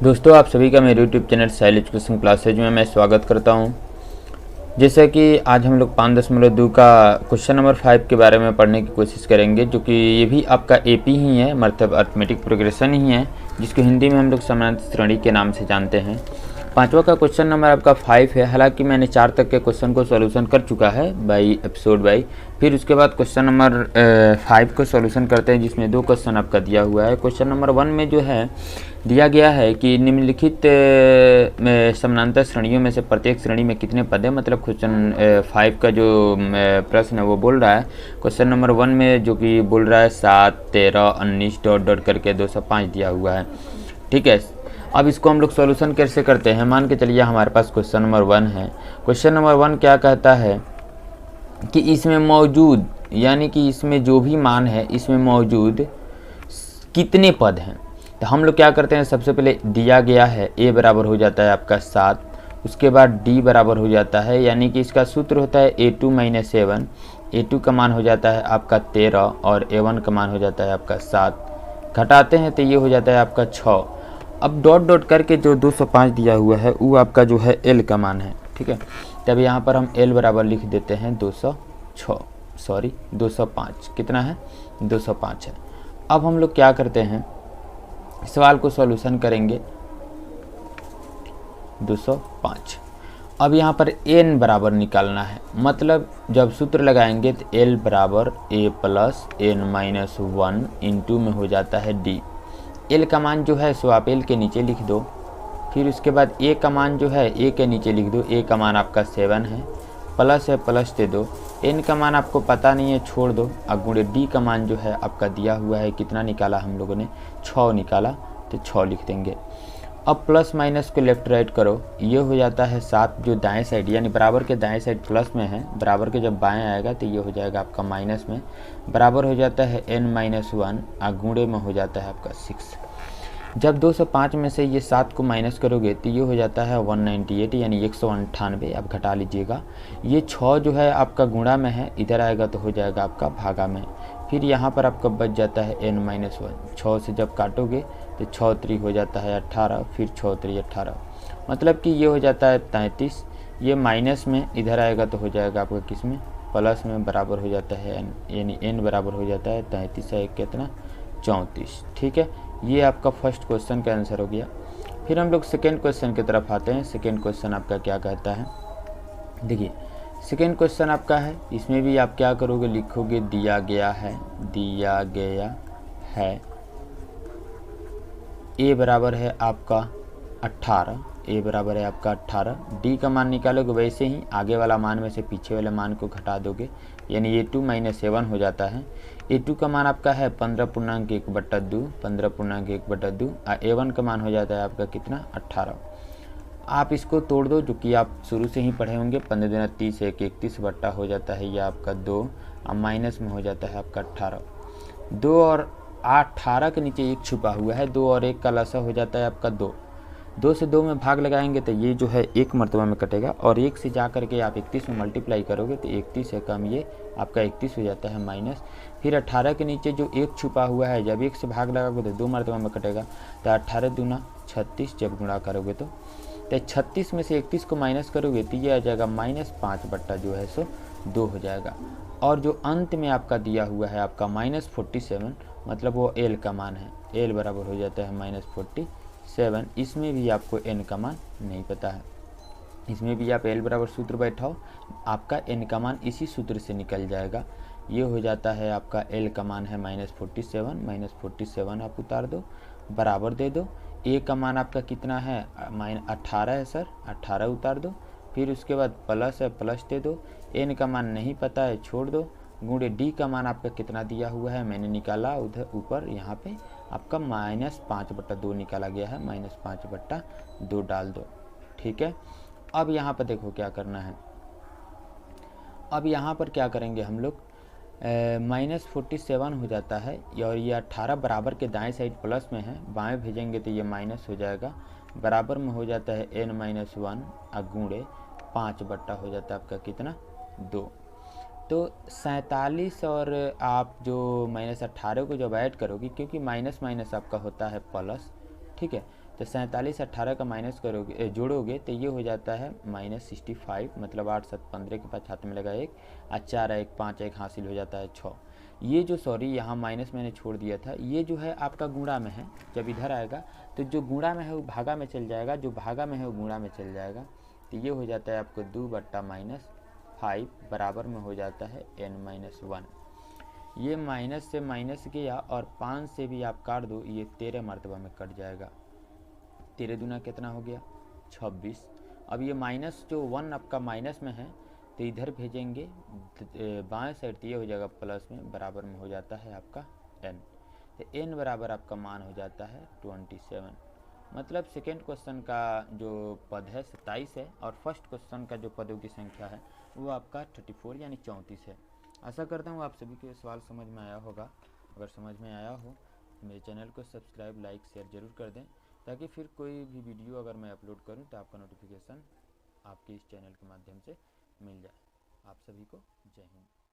दोस्तों, आप सभी का मेरे यूट्यूब चैनल साहिल एजुकेशन क्लासेज में मैं स्वागत करता हूं। जैसा कि आज हम लोग 5.2 का क्वेश्चन नंबर 5 के बारे में पढ़ने की कोशिश करेंगे, जो कि ये भी आपका एपी ही है, मतलब अर्थमेटिक प्रोग्रेशन ही है, जिसको हिंदी में हम लोग समानांतर श्रेणी के नाम से जानते हैं। पाँचवा का क्वेश्चन नंबर आपका 5 है। हालांकि मैंने 4 तक के क्वेश्चन को सॉल्यूशन कर चुका है बाई एपिसोड बाई। फिर उसके बाद क्वेश्चन नंबर 5 को सॉल्यूशन करते हैं, जिसमें 2 क्वेश्चन आपका दिया हुआ है। क्वेश्चन नंबर 1 में जो है दिया गया है कि निम्नलिखित समानांतर श्रेणियों में से प्रत्येक श्रेणी में कितने पद हैं। मतलब क्वेश्चन 5 का जो प्रश्न है वो बोल रहा है क्वेश्चन नंबर 1 में, जो कि बोल रहा है 7, 13, 19 डॉट डॉट करके 205 दिया हुआ है। ठीक है, अब इसको हम लोग सॉल्यूशन कैसे करते हैं। मान के चलिए हमारे पास क्वेश्चन नंबर 1 है। क्वेश्चन नंबर 1 क्या कहता है कि इसमें मौजूद, यानी कि इसमें जो भी मान है इसमें मौजूद कितने पद हैं। तो हम लोग क्या करते हैं, सबसे पहले दिया गया है a बराबर हो जाता है आपका 7, उसके बाद d बराबर हो जाता है, यानी कि इसका सूत्र होता है a2 - 7। a2 का मान हो जाता है आपका 13 और a1 का मान हो जाता है आपका 7। घटाते हैं तो ये हो जाता है आपका 6। अब डॉट डॉट करके जो 205 दिया हुआ है वो आपका जो है l का मान है। ठीक है, तब यहाँ पर हम l बराबर लिख देते हैं 205। कितना है, 205 है। अब हम लोग क्या करते हैं, सवाल को सॉल्यूशन करेंगे 205। अब यहाँ पर n बराबर निकालना है, मतलब जब सूत्र लगाएंगे तो l बराबर a प्लस n-1 इंटू में हो जाता है d। l का मान जो है सो आप l के नीचे लिख दो। फिर उसके बाद a का मान जो है a के नीचे लिख दो। a का मान आपका 7 है, प्लस है प्लस दे दो। n का मान आपको पता नहीं है, छोड़ दो। अगुणे d का मान जो है आपका दिया हुआ है, कितना निकाला हम लोगों ने, 6 निकाला, तो 6 लिख देंगे। अब प्लस माइनस को लेफ्ट राइट करो, ये हो जाता है 7 जो दाएं साइड, यानी बराबर के दाएं साइड प्लस में है, बराबर के जब बाएं आएगा तो ये हो जाएगा आपका माइनस में। बराबर हो जाता है n-1, अगुणे में हो जाता है आपका 6। जब 205 में से ये 7 को माइनस करोगे तो ये हो जाता है 198, यानी 198। आप घटा लीजिएगा। ये 6 जो है आपका गुणा में है, इधर आएगा तो हो जाएगा आपका भागा में। फिर यहाँ पर आपका बच जाता है n-1। 6 से जब काटोगे तो 6 3 हो जाता है 18, फिर 6 3 18, मतलब कि ये हो जाता है 33। ये माइनस में इधर आएगा तो हो जाएगा आपका किस में, प्लस में। बराबर हो जाता है n, यानी n बराबर हो जाता है 33 है, कितना, 34। ठीक है, ये आपका फर्स्ट क्वेश्चन का आंसर हो गया। फिर हम लोग सेकेंड क्वेश्चन की तरफ आते हैं। सेकेंड क्वेश्चन आपका क्या कहता है, देखिए सेकेंड क्वेश्चन आपका है। इसमें भी आप क्या करोगे, लिखोगे दिया गया है a बराबर है आपका 18, a बराबर है आपका 18। d का मान निकालोगे, वैसे ही आगे वाला मान में से पीछे वाले मान को घटा दोगे, यानी a2 - 7 हो जाता है। a2 का मान आपका है 15.1/2, 15.1/2। a1 का मान हो जाता है आपका कितना, 18। आप इसको तोड़ दो, जो कि आप शुरू से ही पढ़े होंगे। 15 दूना 30, 1 31 बट्टा हो जाता है यह आपका 2, अब माइनस में हो जाता है आपका 18। 2 और 18 के नीचे 1 छुपा हुआ है, 2 और 1 का लसा हो जाता है आपका 2। 2 से 2 में भाग लगाएंगे तो ये जो है 1 मरतबा में कटेगा, और 1 से जा करके आप 31 में मल्टीप्लाई करोगे तो 31 है कम, ये आपका 31 हो जाता है माइनस। फिर 18 के नीचे जो 1 छुपा हुआ है, जब 1 से भाग लगाओगे तो 2 मरतबा में कटेगा, तो 18 दूना 36 जब गुणा करोगे तो 36 में से 31 को माइनस करोगे तो ये आ जाएगा -5 बट्टा जो है सो 2 हो जाएगा। और जो अंत में आपका दिया हुआ है आपका -47, मतलब वो l का मान है। l बराबर हो जाता है -47। इसमें भी आपको n का मान नहीं पता है, इसमें भी आप l बराबर सूत्र बैठाओ, आपका n का मान इसी सूत्र से निकल जाएगा। ये हो जाता है आपका l का मान है -47 आप उतार दो, बराबर दे दो। a का मान आपका कितना है, 18 है सर, 18 उतार दो। फिर उसके बाद प्लस है, प्लस दे दो। n का मान नहीं पता है, छोड़ दो। गुणे d का मान आपका कितना दिया हुआ है, मैंने निकाला उधर ऊपर, यहाँ पे आपका -5/2 निकाला गया है, -5/2 डाल दो। ठीक है, अब यहाँ पर देखो क्या करना है। अब यहाँ पर क्या करेंगे हम लोग, -47 हो जाता है, और ये 18 बराबर के दाएं साइड प्लस में है, बाएं भेजेंगे तो ये माइनस हो जाएगा। बराबर में हो जाता है n-1, अगुणे 5 बट्टा हो जाता है आपका कितना, 2। तो 47 और आप जो -18 को जब ऐड करोगे, क्योंकि माइनस माइनस आपका होता है प्लस, ठीक है, तो 47 18 का माइनस करोगे जोड़ोगे तो ये हो जाता है -65, मतलब 8 7 15 के पास हाथ में लगा 1 और 4 1 5 1 हासिल हो जाता है 6। ये जो सॉरी यहाँ माइनस मैंने छोड़ दिया था, ये जो है आपका गुणा में है। जब इधर आएगा तो जो गुणा में है वो भागा में चल जाएगा, जो भागा में है वो गुणा में चल जाएगा। तो ये हो जाता है आपको 2/-5 बराबर में हो जाता है n-1। ये माइनस से माइनस गया और 5 से भी आप काट दो, ये 13 मरतबा में कट जाएगा। 13 दूना कितना हो गया 26। अब ये माइनस जो 1 आपका माइनस में है तो इधर भेजेंगे बाएं साइड, तो ये हो जाएगा प्लस में, बराबर में हो जाता है आपका n। तो n बराबर आपका मान हो जाता है 27। मतलब सेकेंड क्वेश्चन का जो पद है 27 है और फर्स्ट क्वेश्चन का जो पदों की संख्या है वो आपका 34 यानी 34 है। आशा करता हूँ आप सभी को ये सवाल समझ में आया होगा। अगर समझ में आया हो तो मेरे चैनल को सब्सक्राइब लाइक शेयर ज़रूर कर दें, ताकि फिर कोई भी वीडियो अगर मैं अपलोड करूं तो आपका नोटिफिकेशन आपके इस चैनल के माध्यम से मिल जाए। आप सभी को जय हिंद।